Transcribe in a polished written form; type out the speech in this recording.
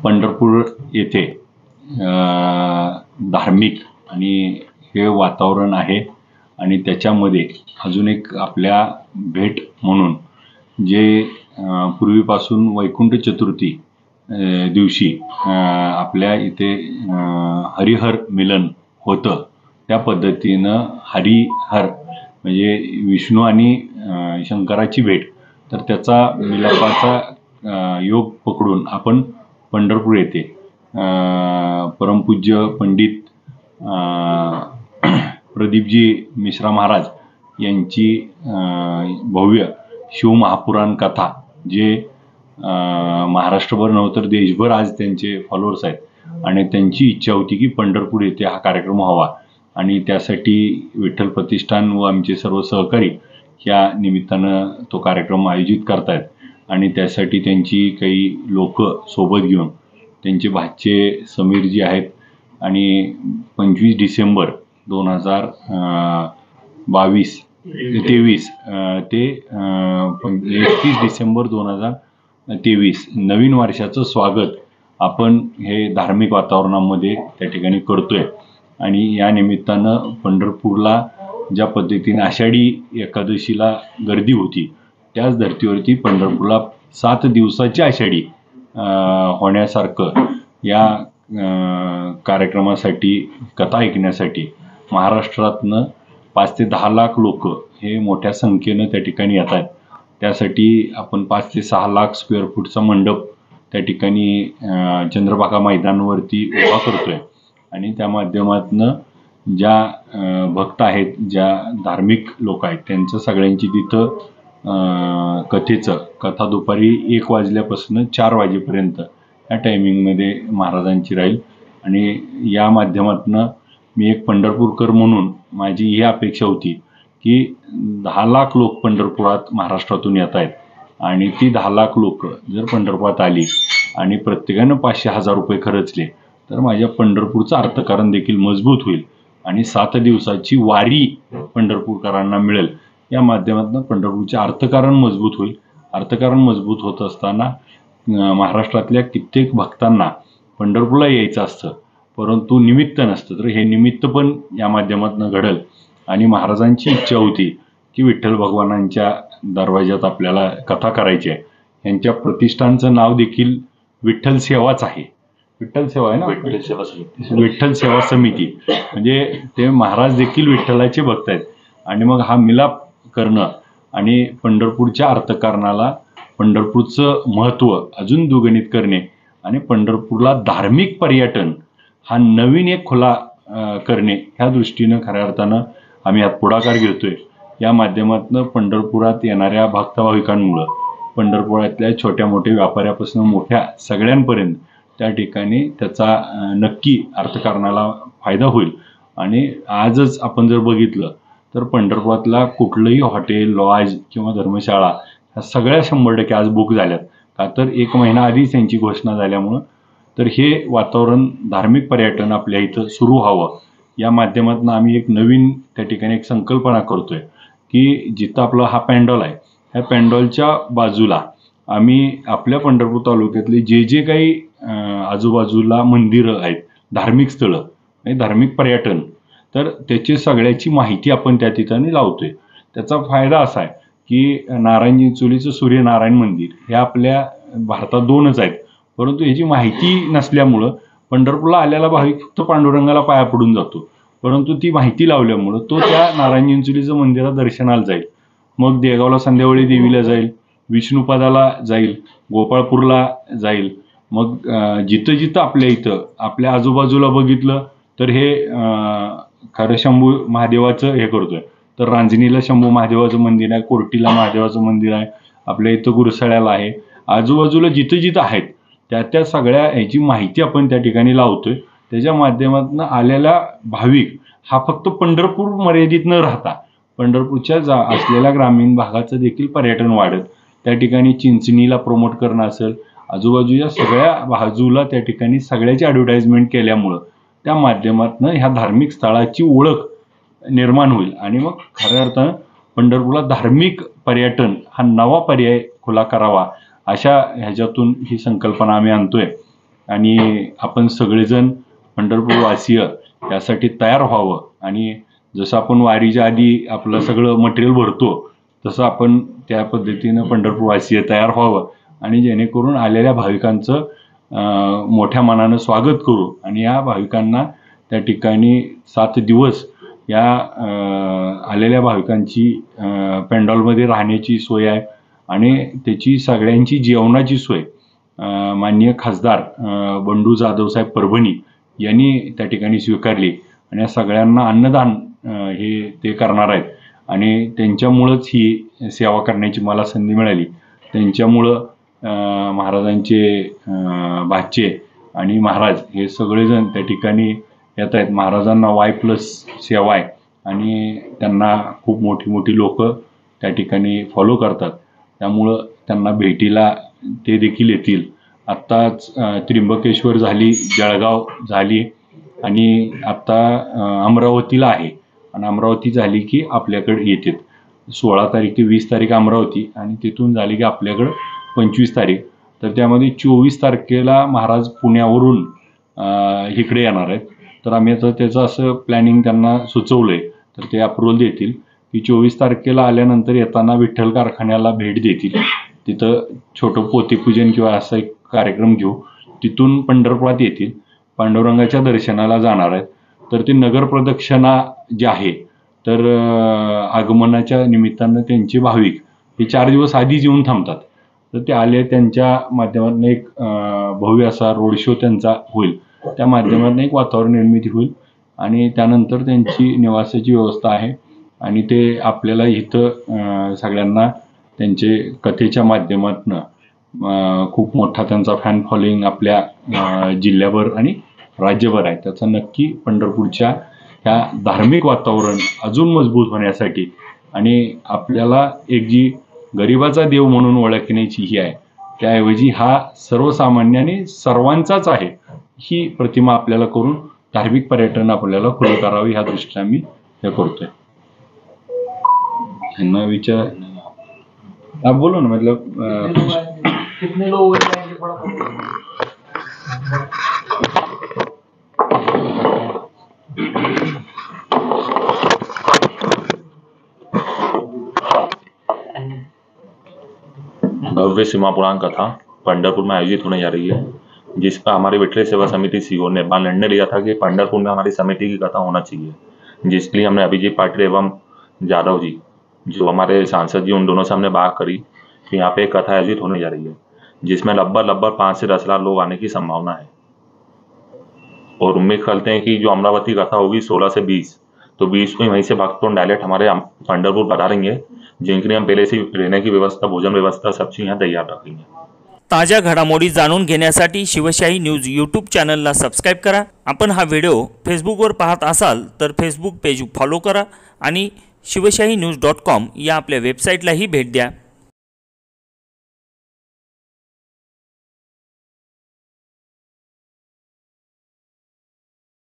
पंढरपूर येथे धार्मिक आणि हे वातावरण आहे आणि त्याच्यामध्ये अजून एक आपल्या भेट म्हणून जे पूर्वीपासून वैकुंठ चतुर्थी दिवशी आपल्या इथे हरिहर मिलन होतं, त्या पद्धतीनं हरिहर म्हणजे विष्णू आणि शंकराची भेट, तर त्याचा मिलापाचा योग पकडून आपण पंढरपूर येथे परमपूज्य पंडित प्रदीपजी मिश्रा महाराज यांची भव्य शिवमहापुराण कथा, जे महाराष्ट्रभर नव्हे तर देशभर आज त्यांचे फॉलोअर्स आहेत आणि त्यांची इच्छा होती की पंढरपूर येथे हा कार्यक्रम व्हावा आणि त्यासाठी विठ्ठल प्रतिष्ठान व आमचे सर्व सहकारी ह्या निमित्तानं तो कार्यक्रम आयोजित करतायत आणि त्यासाठी त्यांची काही लोक सोबत घेऊन त्यांचे भाचे समीरजी आहेत आणि 25 डिसेंबर 2023 ते 31 डिसेंबर 2023 नवीन वर्षाचं स्वागत आपण हे धार्मिक वातावरणामध्ये त्या ठिकाणी करतोय आणि या निमित्तानं पंढरपूरला ज्या पद्धतीने आषाढी एकादशीला गर्दी होती, त्याच धर्तीवरती पंढरपूरला 7 दिवसाची आषाढी होण्यासारखं या कार्यक्रमासाठी, कथा ऐकण्यासाठी महाराष्ट्रातनं 5 ते 10 लाख लोक हे मोठ्या संख्येनं त्या ठिकाणी येत आहेत. त्यासाठी आपण 5 ते 6 लाख स्क्वेअर फूटचा मंडप त्या ठिकाणी चंद्रभागा मैदानावरती उभा करतोय आणि त्या माध्यमातनं ज्या भक्त आहेत, ज्या धार्मिक लोक आहेत, त्यांचं सगळ्यांची तिथं कथा दुपारी 1 वाजल्यापासून 4 वाजेपर्यंत या टायमिंगमध्ये महाराजांची राहील आणि या माध्यमातनं मी एक पंढरपूरकर म्हणून माझी ही अपेक्षा होती की 10 लाख लोक पंढरपुरात महाराष्ट्रातून येत आहेत आणि ती 10 लाख लोक जर पंढरपुरात आली आणि प्रत्येकानं 500,000 रुपये खर्चले तर माझ्या पंढरपूरचं अर्थकारण देखील मजबूत होईल आणि 7 दिवसाची वारी पंढरपूरकरांना मिळेल. या माध्यमातून पंढरपूरचे अर्थकारण मजबूत होईल. अर्थकारण मजबूत होत असताना महाराष्ट्रातल्या कित्येक भक्तांना पंढरपूरला यायचं असतं, परंतु निमित्त नसतं, तर हे निमित्त पण या माध्यमातून घडेल आणि महाराजांची इच्छा होती की विठ्ठल भगवानांच्या दरवाज्यात आपल्याला कथा करायची आहे. यांच्या प्रतिष्ठानचं नाव देखील विठ्ठल सेवाच आहे. विठ्ठल सेवा आहे ना, विठ्ठल सेवा समिती, म्हणजे ते महाराज देखील विठ्ठलाचे भक्त आहेत आणि मग हा मिलाप करणं आणि पंढरपूरच्या अर्थकारणाला पंढरपूरचं महत्त्व अजून दुगणित करणे आणि पंढरपूरला धार्मिक पर्यटन हा नवीन एक खुला करणे ह्या दृष्टीनं खऱ्या अर्थानं आम्ही यात पुढाकार घेतोय. या माध्यमातून पंढरपुरात येणाऱ्या भक्तभाविकांमुळं पंढरपुरातल्या छोट्या मोठ्या व्यापाऱ्यापासून मोठ्या सगळ्यांपर्यंत त्या ठिकाणी त्याचा नक्की अर्थकारणाला फायदा होईल. आणि आजच आपण जर बघितलं तर पंढरपुरातला कुठलंही हॉटेल, लॉज किंवा धर्मशाळा ह्या सगळ्या 100% आज बुक झाल्यात. का तर 1 महिना आधीच त्यांची घोषणा झाल्यामुळं. तर हे वातावरण धार्मिक पर्यटन आपल्या इथं सुरू व्हावं या माध्यमातून आम्ही एक नवीन त्या ठिकाणी एक संकल्पना करतोय की जिथं आपला हा पॅन्डॉल आहे, ह्या पॅन्डॉलच्या बाजूला आम्ही आपल्या पंढरपूर तालुक्यातले जे काही आजूबाजूला मंदिरं आहेत, धार्मिक स्थळं आणि धार्मिक पर्यटन, तर त्याची सगळ्याची माहिती आपण त्या ठिकाणी लावतोय. त्याचा फायदा असा आहे की नारायण चिंचोलीचं सूर्यनारायण मंदिर हे आपल्या भारतात 2च आहेत, परंतु ह्याची माहिती नसल्यामुळं पंढरपूरला आलेला भाविक फक्त पांडुरंगाला पाया पडून जातो, परंतु ती माहिती लावल्यामुळं तो त्या नारायण चिंचोलीचं मंदिरात दर्शनाला जाईल, मग देगावला संध्यावळी देवीला जाईल, विष्णुपदाला जाईल, गोपाळपूरला जाईल. मग जिथं जिथं आपल्या इथं आपल्या आजूबाजूला बघितलं तर हे खरं शंभू महादेवाचं हे करतोय, तर रांजणीला शंभू महादेवाचं मंदिर आहे, कोर्टीला महादेवाचं मंदिर आहे, आपल्या इथं गुरसाळ्याला आहे. आजूबाजूला जिथं जिथं आहेत त्या सगळ्या ह्याची माहिती आपण त्या ठिकाणी लावतोय. त्याच्या माध्यमातून आलेला भाविक हा फक्त पंढरपूर मर्यादित न राहता पंढरपूरच्या असलेल्या ग्रामीण भागाचं देखील पर्यटन वाढत, त्या ठिकाणी चिंचणीला प्रमोट करणं असेल, आजूबाजूच्या सगळ्या बाजूला त्या ठिकाणी सगळ्याची ॲडव्हर्टाइजमेंट केल्यामुळं त्या माध्यमातून ह्या धार्मिक स्थळाची ओळख निर्माण होईल आणि मग खऱ्या अर्थानं पंढरपूरला धार्मिक पर्यटन हा नवा पर्याय खुला करावा, अशा ह्याच्यातून ही संकल्पना आम्ही आणतोय. आणि आपण सगळेजण पंढरपूरवासीय यासाठी तयार व्हावं आणि जसं आपण वारीच्या आधी आपलं सगळं मटेरियल भरतो तसं आपण त्या पद्धतीनं पंढरपूरवासीय तयार व्हावं आणि जेणेकरून आलेल्या भाविकांचं मोठ्या मनानं स्वागत करू आणि या भाविकांना त्या ठिकाणी 7 दिवस या आलेल्या भाविकांची पेंडॉलमध्ये राहण्याची सोय आहे आणि त्याची सगळ्यांची जेवणाची सोय माननीय खासदार बंडू जाधवसाहेब परभणी यांनी त्या ठिकाणी स्वीकारली आणि या सगळ्यांना अन्नदान हे ते करणार आहेत आणि त्यांच्यामुळंच ही सेवा करण्याची मला संधी मिळाली. त्यांच्यामुळं महाराजांचे भाचे आणि महाराज हे सगळेजण त्या ठिकाणी येत आहेत. महाराजांना Y+ सेवा आहे आणि त्यांना खूप मोठी मोठी लोक त्या ठिकाणी फॉलो करतात. त्यामुळं त्यांना भेटीला ते देखील येतील. आत्ताच त्र्यंबकेश्वर झाली, जळगाव झाली आणि आत्ता अमरावतीला आहे आणि अमरावती झाली की आपल्याकडे येतात. 16 तारीख ते 20 तारीख अमरावती आणि तिथून झाली की आपल्याकडं 25 तारीख. तर त्यामध्ये 24 तारखेला महाराज पुण्यावरून इकडे येणार आहेत. तर आम्ही आता त्याचं असं प्लॅनिंग त्यांना सुचवलं आहे तर ते अप्रूव्हल देतील की 24 तारखेला आल्यानंतर येताना विठ्ठल कारखान्याला भेट देतील. तिथं छोटं पोतेपूजन किंवा असा एक कार्यक्रम घेऊ. तिथून पंढरपुरात येतील, पांडुरंगाच्या दर्शनाला जाणार आहेत. तर ते नगर प्रदक्षिणा जे आहे तर आगमनाच्या निमित्तानं त्यांचे भाविक हे 4 दिवस आधीच येऊन थांबतात. तर ते आले त्यांच्या माध्यमातून एक भव्य असा रोड शो त्यांचा होईल. त्या माध्यमातून एक वातावरण निर्मिती होईल आणि त्यानंतर त्यांची निवासाची व्यवस्था आहे आणि ते आपल्याला इथं सगळ्यांना त्यांचे कथेच्या माध्यमातून खूप मोठा त्यांचा फॅन फॉलोईंग आपल्या जिल्ह्याभर आणि राज्यभर आहे. त्याचा नक्की पंढरपूरच्या ह्या धार्मिक वातावरण अजून मजबूत होण्यासाठी आणि आपल्याला एक जी गरिबाचा देव म्हणून ओळखण्याची ही आहे त्याऐवजी हा सर्वसामान्य आणि सर्वांचाच आहे ही प्रतिमा आपल्याला करून धार्मिक पर्यटन आपल्याला खुलं करावे ह्या दृष्टीने आम्ही हे करतोय. ह्यांना विचार आप बोलो ना मतलब कितने लोग भव्य सीमा पुराण कथा पंढरपुर में आयोजित होने जा रही है, जिसका हमारी विठल सेवा समिति सीओ ने निर्णय लिया था कि पंढरपुर में हमारी समिति की कथा होना चाहिए, जिसके लिए हमने अभिजीत पाटिल एवं जादव जी जो हमारे सांसद जी उन दोनों से हमने बात करी कि यहाँ पे एक कथा आयोजित होने जा रही है जिसमें लगभग 5 से 10 लाख लोग आने की संभावना है और उम्मीद करते हैं कि जो अमरावती कथा होगी 16 से 20 तो 20 को वहीं से भक्तों डायरेक्ट हमारे पंढरपुर पधारेंगे, जिनके लिए हम पहले से रहने की व्यवस्था, भोजन व्यवस्था सब चीज़ यहाँ तैयार रखेंगे. ताज्या घडामोडी जाणून घेण्यासाठी शिवशाही न्यूज यूट्यूब चॅनलला सबस्क्राईब करा. आपण हा व्हिडिओ फेसबुकवर पाहत असाल तर फेसबुक पेज फॉलो करा आणि शिवशाही न्यूज.com या आपल्या वेबसाईटलाही भेट द्या.